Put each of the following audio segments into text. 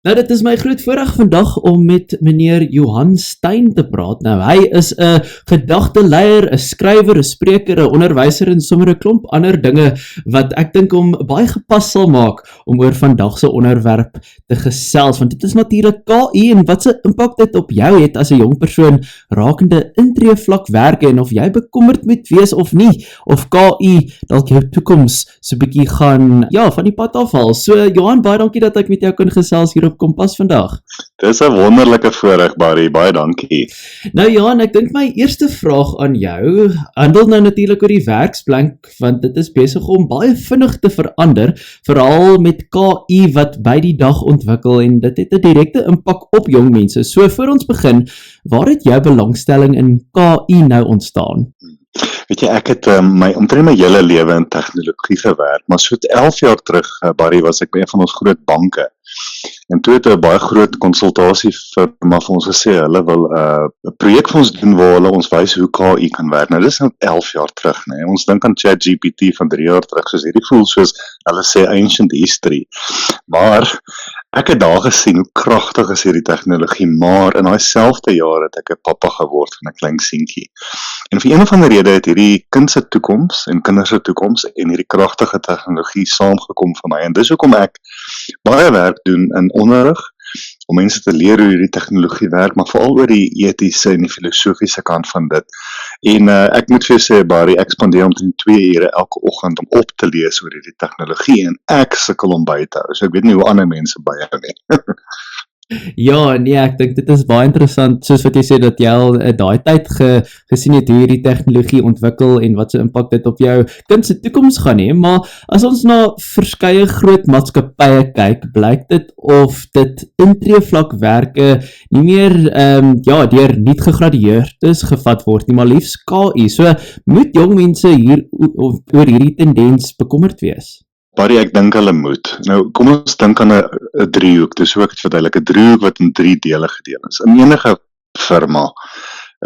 Nou, dit is my groot voorreg vandag om met meneer Johan Stein te praat. Nou, hy is 'n gedagteleier, 'n skrywer, 'n spreker, 'n onderwyser en sommer 'n klomp ander dinge wat ek dink hom baie gepas sal maak om oor vandag se onderwerp te gesels, want dit is natuurlik KI en wat se impak dit op jou het as 'n jong persoon rakende intreevlakwerke en of jy bekommerd moet wees of nie, of KI dalk jou toekoms so 'n bietjie gaan van die pad afhaal. So Johan, baie dankie dat ek met jou kan gesels hier op Kompas vandag. Dis 'n wonderlike voorreg, Barry. Baie dankie. Nou Johan, ek dink my eerste vraag aan jou handel nou natuurlik oor die werksplek, want dit is besig om baie vinnig te verander, veral met KI wat by die dag ontwikkel en dit het 'n direkte impak op jong mense. So voor ons begin, waar het jou belangstelling in KI nou ontstaan? Weet jy, ek het omtrent my hele lewe in tegnologie gewerk, maar so 11 jaar terug, Barry, was ek by een van ons groot banke. En toe het 'n baie groot konsultasiefirma vir ons gesê, hulle wil 'n projek vir ons doen waar hulle ons wys hoe KI kan werk. Nou dis nou 11 jaar terug, né? Ons dink aan ChatGPT van 3 jaar terug, soos hierdie voel soos hulle sê ancient history. Maar ek het daar gesien hoe kragtig is hierdie tegnologie, maar in daai selfde jaar het ek 'n pappa geword van 'n klein seentjie. En vir een of ander rede het hierdie kind se toekoms en kinders se toekoms en hierdie kragtige tegnologie saamgekom vir my. En dis hoekom ek baie werk doen in onderrig, om mense te leer hoe hierdie tegnologie werk, maar veral oor die etiese en die filosofiese kant van dit. En ek moet vir jou sê, Barry, ek spandeer omtrent 2 ure elke oggend om op te lees oor hierdie tegnologie en ek sukkel om by te hou. So ek weet nie hoe ander mense byhou nie. Ja, nee, ek dink dit is baie interessant, soos wat jy sê, dat jy al daai tyd gesien het hoe hierdie tegnologie ontwikkel en wat se impak dit op jou kind se toekoms gaan hê, maar as ons na verskeie groot maatskappye kyk, blyk dit of dit intreevlakwerke nie meer deur nie gegradueerdes gevat word nie, maar liefs KI. So moet jong mense hier oor hierdie tendens bekommerd wees? Barry, ek dink hulle moet. Nou, kom ons dink aan 'n driehoek, dis hoe ek dit verduidelik, 'n driehoek wat in 3 dele gedeel is. In enige firma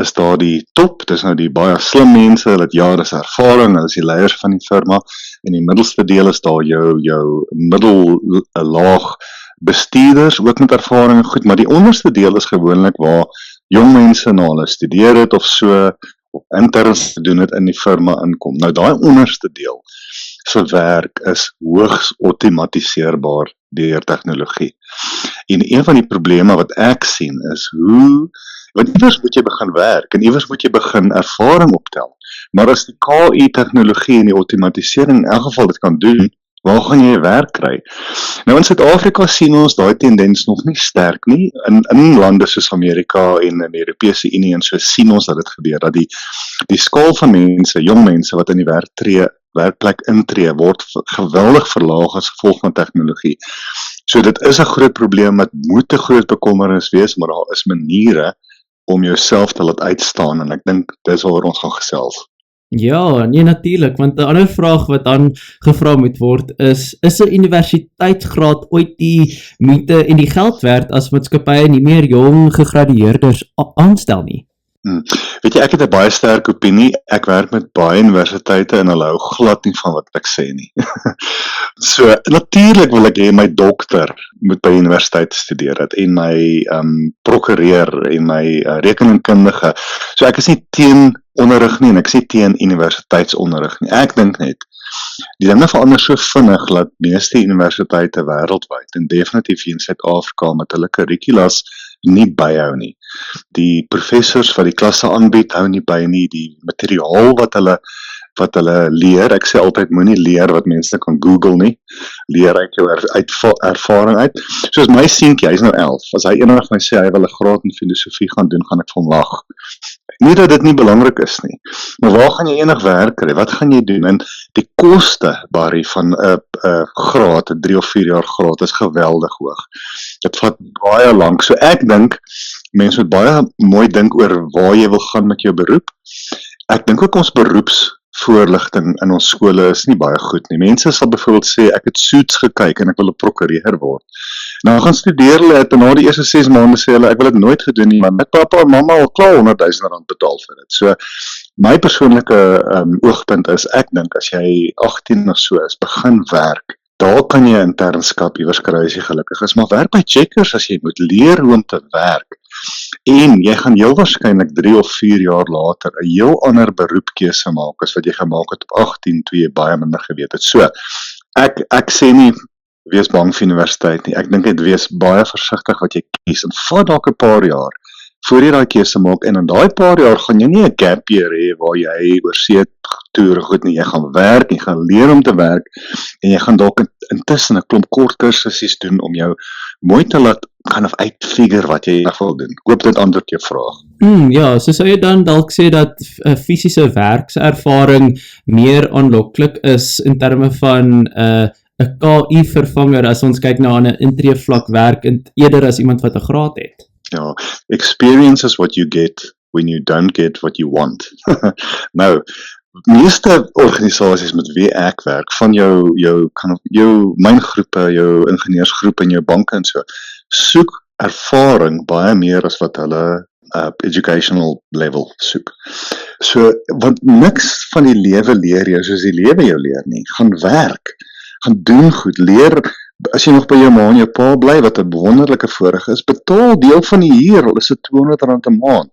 is daar die top, dis nou die baie slim mense, hulle het jare se ervaring, hulle is die leiers van die firma, en die middelste deel is daar jou middellaag bestuurders, ook met ervaring en goed, maar die onderste deel is gewoonlik waar jong mense na hulle studeer het of so, of interns doen het in die firma inkom. Nou, daai onderste deel se werk is hoogs outomatiseerbaar deur tegnologie. En een van die probleme wat ek sien is want iewers moet jy begin werk en iewers moet jy begin ervaring optel. Maar as die KI tegnologie en die outomatisering in elk geval dit kan doen, waar gaan jy werk kry? Nou in Suid-Afrika sien ons daai tendens nog nie sterk nie. In lande soos Amerika en in die Europese Unie en so sien ons dat dit gebeur, dat die skaal van mense, jong mense wat in die werkplek intree, word geweldig verlaag as gevolg van tegnologie. So dit is 'n groot probleem, dit moet 'n groot bekommernis wees, maar daar is maniere om jouself te laat uitstaan, en ek dink dis waaroor ons gaan gesels. Ja, nee natuurlik, want 'n ander vraag wat dan gevra moet word is 'n universiteitsgraad ooit die moeite en die geld werd as maatskappye nie meer jong gegradueerdes aanstel nie? Weet jy, ek het 'n baie sterk opinie. Ek werk met baie universiteite en hulle hou glad nie van wat ek sê nie. So, natuurlik wil ek hê my dokter moet by universiteit studeer het en my prokureur en my rekeningkundige. So ek is nie teen onderrig nie en ek is nie teen universiteitsonderrig nie. Ek dink net, die dinge verander so vinnig dat meeste universiteite wêreldwyd en definitief hier in Suid-Afrika met hulle kurrikulas nie byhou nie. Die professors wat die klasse aanbied, hou nie by nie, die materiaal wat hulle leer, ek sê altyd moenie leer wat mense kan Google nie, leer uit jou ervaring uit. Soos my seentjie, hy is nou 11, as hy eendag my sê hy wil 'n graad in filosofie gaan doen, gaan ek vir hom lag. Nie dat dit nie belangrik is nie, maar waar gaan jy enig werk kry? Wat gaan jy doen? En die koste, Barry, van 'n graad, 'n 3 of 4 jaar graad is geweldig hoog. Dit vat baie lank. So ek dink mense moet baie mooi dink oor waar jy wil gaan met jou beroep. Ek dink ook ons beroepsvoorligting in ons skole is nie baie goed nie. Mense sal byvoorbeeld sê ek het Suits gekyk en ek wil 'n prokureur word. Nou gaan studeer hulle en na die eerste 6 maande sê hulle ek wil dit nooit gedoen nie, maar my pappa en mamma al klaar R100,000 betaal vir dit. So my persoonlike oogpunt is ek dink as jy 18 of so is, begin werk Daar kan jy internskap iewers kry as jy gelukkig is, maar werk by Checkers as jy moet leer hoe om te werk. En jy gaan heel waarskynlik 3 of 4 jaar later 'n heel ander beroepkeuse maak as wat jy gemaak het op 18 toe jy baie minder geweet het. So, ek sê nie wees bang vir universiteit nie. Ek dink dit wees baie versigtig wat jy kies en vat dalk 'n paar jaar voor jy daai keuse maak en in daai paar jaar gaan jy nie 'n gap year hê waar jy oorsee toer goed nie. Jy gaan werk, jy gaan leer om te werk en jy gaan dalk intussen 'n klomp kort kursusse doen om jou mooi te laat uitfigure wat jy wil doen. Ek hoop dit antwoord jou vraag. Ja, so sou jy dan dalk sê dat fisiese werkservaring meer aanloklik is in terme van 'n KI vervanger as ons kyk na 'n intreevlak werk eerder as iemand wat 'n graad het. Ja, experience is what you get when you don't get what you want. Nou, meeste organisasies met wie ek werk, van jou myngroepe, jou ingenieursgroepe en jou banke en so, soek ervaring baie meer as wat hulle educational level soek. So, want niks van die lewe leer jou soos die lewe jou leer nie. Gaan werk, gaan doen goed, leer. As jy nog by jou ma en jou pa bly, wat 'n wonderlike voorreg is, betaal deel van die huur, al is dit R200 'n maand.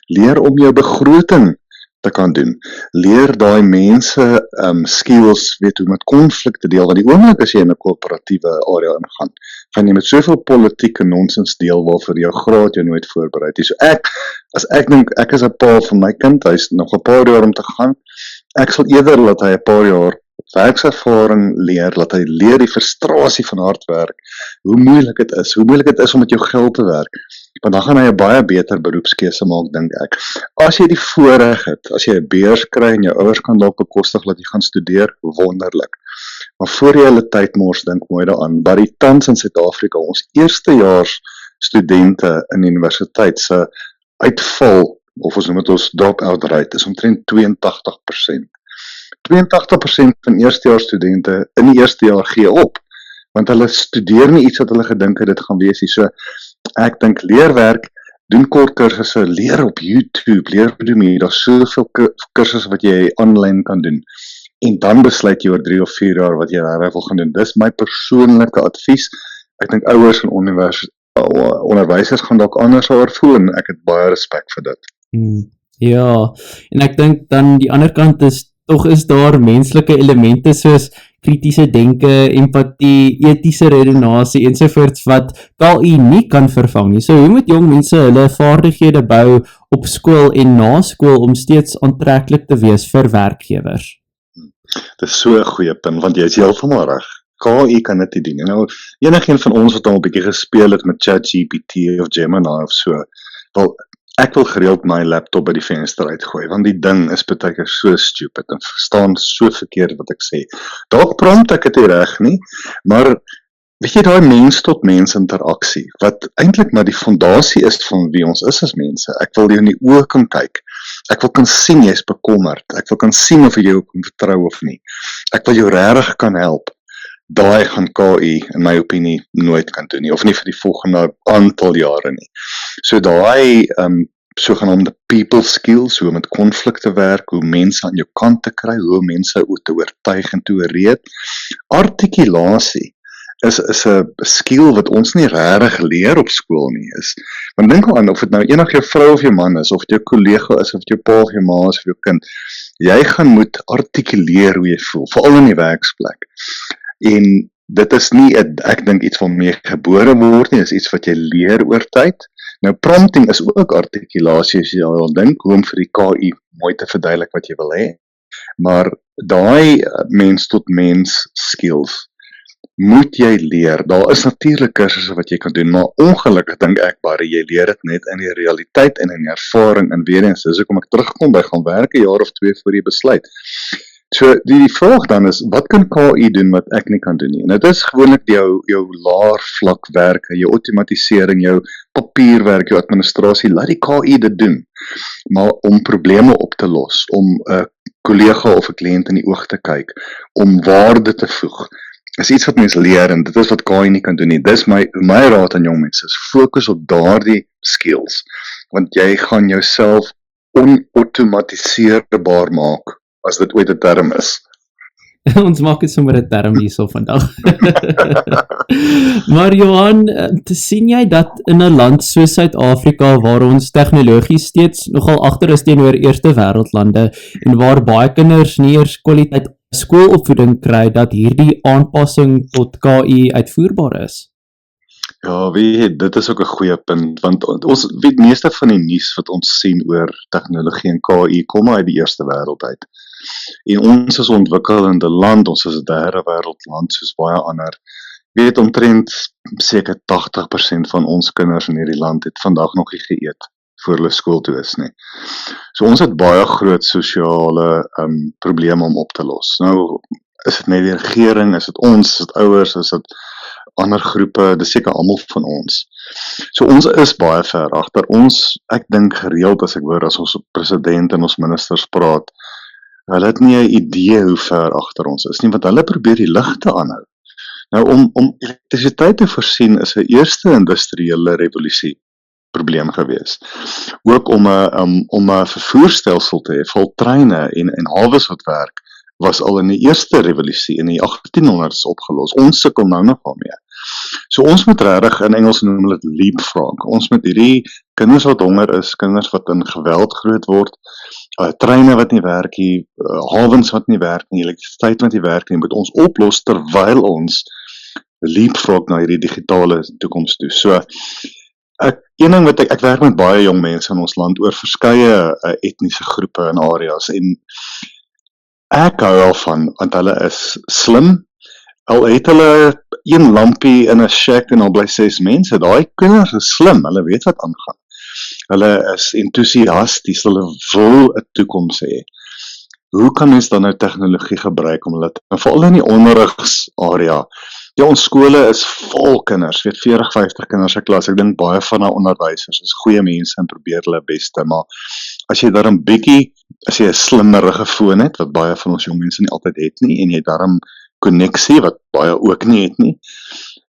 Leer om jou begroting te kan doen. Leer daai mense skills, weet hoe met konflikte deel, want die oomblik as jy in 'n korporatiewe area ingaan, gaan jy met soveel politieke nonsens deel waarvoor jou graad jou nooit voorberei het. So ek dink ek is 'n pa van my kind, hy's nog 'n paar jaar om te gaan. Ek sal eerder laat hy 'n paar jaar werkservaring leer, laat hy leer die frustrasie van hard werk, hoe moeilik dit is om met jou geld te werk, want dan gaan hy 'n baie beter beroepskeuse maak, dink ek. As jy die voorreg het, as jy 'n beurs kry en jou ouers kan dalk bekostig dat jy gaan studeer, wonderlik. Maar voor jy hulle tyd mors, dink mooi daaraan, dat die tans in Suid-Afrika, ons eerstejaars studente in die universiteit se uitval, of ons noem dit ons drop-out rate, is omtrent 82%. 82% van eerstejaars studente in die eerste jaar gee op, want hulle studeer nie iets wat hulle gedink het dit gaan wees nie. So, ek dink leerwerk, doen kort kursusse, leer op YouTube, leer op Udemy, daar's soveel kursusse wat jy online kan doen, en dan besluit jy oor 3 of 4 jaar wat jy regtig wil gaan doen. Dis my persoonlike advies. Ek dink ouers en onderwysers gaan dalk anders oor voel, en ek het baie respek vir dit. Ja, en ek dink dan die ander kant is daar menslike elemente soos kritiese denke, empatie, etiese redenasie ensovoorts wat KI nie kan vervang nie. So hoe moet jong mense hulle vaardighede bou op skool en na skool om steeds aantreklik te wees vir werkgewers? Dit is so 'n goeie punt, want jy is heeltemal reg. KI kan dit nie doen. Nou, enigeen van ons wat al 'n bietjie gespeel het met ChatGPT of Gemini of so, wel, ek wil gereeld my laptop by die venster uitgooi, want die ding is partykeer so stupid en verstaan so verkeerd wat ek sê. Dalk prompt ek dit nie reg nie, maar weet jy, daai mens tot mens interaksie, wat eintlik maar die fondasie is van wie ons is as mense. Ek wil jou in die oë kan kyk. Ek wil kan sien jy's bekommerd. Ek wil kan sien of jy jou kan vertrou of nie. Ek wil jou regtig kan help. Daai gaan KI, in my opinie, nooit kan doen nie, of nie vir die volgende aantal jare nie. So daai sogenaamde people skills, hoe met konflikte werk, hoe mense aan jou kant te kry, hoe mense te oortuig en te oorreed. Artikulasie is 'n skill wat ons nie regtig leer op skool nie is. Want dink aan of dit nou enig jou vrou of jou man is, of dit jou kollega is, of dit jou pa of jou ma is of jou kind. Jy gaan moet artikuleer hoe jy voel, veral in die werksplek. En dit is nie, ek dink, iets van mee gebore word nie, is iets wat jy leer oor tyd. Nou, prompting is ook artikulasie, as jy al dink, hoe om vir die KI mooi te verduidelik wat jy wil hê. Maar daai mens tot mens skills moet jy leer. Daar is natuurlik kursusse wat jy kan doen, maar ongelukkig dink ek baie jy leer dit net in die realiteit en in die ervaring, en weer eens, dis hoekom ek terugkom by gaan werk 'n jaar of 2 voor jy besluit. So, die vraag dan is, wat kan KI doen wat ek nie kan doen nie? En dit is gewoonlik jou laer vlak werk, jou outomatisering, jou papierwerk, jou administrasie, laat die KI dit doen. Maar om probleme op te los, om 'n kollega of 'n kliënt in die oog te kyk, om waarde te voeg, is iets wat mense leer, en dit is wat KI nie kan doen nie. Dis my raad aan jong mense, is fokus op daardie skills, want jy gaan jouself onautomatiseerbaar maak, as dit ooit 'n term is. Ons maak dit sommer 'n term hierso vandag. Maar Johan, sien jy dat in 'n land soos Suid-Afrika waar ons tegnologies steeds nogal agter is teenoor eerste wêreldlande en waar baie kinders nie eers kwaliteit skoolopvoeding kry, dat hierdie aanpassing tot KI uitvoerbaar is? Ja, dit is ook 'n goeie punt, want ons weet meeste van die nuus wat ons sien oor tegnologie en KI kom uit die eerste wêreld uit. En ons is 'n ontwikkelende land, ons is 'n derde wêreldland soos baie ander. Weet omtrent seker 80% van ons kinders in hierdie land het vandag nog nie geëet voor hulle skool toe is nie. So ons het baie groot sosiale probleme om op te los. Nou is dit net die regering, is dit ons, is dit ouers, is dit ander groepe, dis seker almal van ons. So ons is baie ver agter. Ek dink gereeld as ek hoor as ons president en ons ministers praat, hulle het nie 'n idee hoe ver agter ons is nie, want hulle probeer die ligte aanhou. Nou om elektrisiteit te voorsien is 'n eerste industriële revolusie probleem gewees. Ook om 'n vervoerstelsel te hê, vol treine en hawes wat werk, was al in die eerste revolusie in die 1800s opgelos. Ons sukkel nou nog daarmee. So ons moet regtig, in Engels noem hulle dit leapfrog. Ons moet hierdie kinders wat honger is, kinders wat in geweld groot word, treine wat nie werk nie, hawens wat nie werk nie, elektrisiteit wat nie werk nie, moet ons oplos terwyl ons leapfrog na hierdie digitale toekoms toe. So een ding wat ek werk met baie jong mense in ons land oor verskeie etniese groepe en areas en ek hou daarvan, want hulle is slim, al het hulle een lampie in 'n shack en al bly 6 mense, daai kinders is slim, hulle weet wat aangaan. Hulle is entoesiasties, hulle wil 'n toekoms hê. Hoe kan mens dan nou tegnologie gebruik om hulle te, veral in die onderrigsarea? Ja, ons skole is vol kinders, 40, 50 kinders per klas. Ek dink baie van daai onderwysers is goeie mense en probeer hulle beste, maar as jy daarom as jy 'n slimmerige foon het, wat baie van ons jong mense nie altyd het nie, en jy daarom koneksie wat baie ook nie het nie,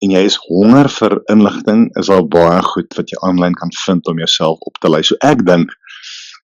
en jy is honger vir inligting, is al baie goed wat jy aanlyn kan vind om jouself op te lei. So ek dink,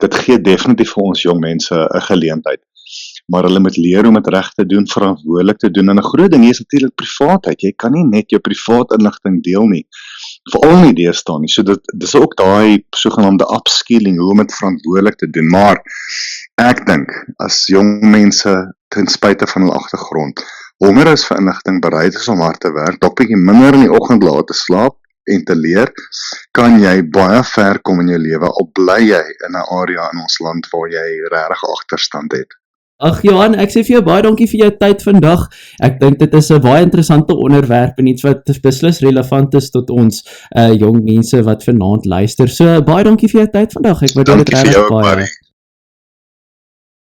dit gee definitief vir ons jong mense 'n geleentheid. Maar hulle moet leer om dit reg te doen, verantwoordelik te doen. En 'n groot ding is natuurlik privaatheid. Jy kan nie net jou privaat inligting deel nie. Veral nie deesdae nie. So dis ook daai sogenaamde upskilling, hoe om dit verantwoordelik te doen. Maar ek dink, as jong mense ten spyte van hulle agtergrond honger is vir inligting, bereid is om hard te werk, dalk bietjie minder in die oggend laat te slaap en te leer, kan jy baie ver kom in jou lewe, al bly jy in 'n area in ons land waar jy regtig agterstand het. Ag Johan, ek sê vir jou baie dankie vir jou tyd vandag. Ek dink dit is 'n baie interessante onderwerp en iets wat beslis relevant is tot ons jong mense wat vanaand luister. So baie dankie vir jou tyd vandag. Ek waardeer dit regtig baie.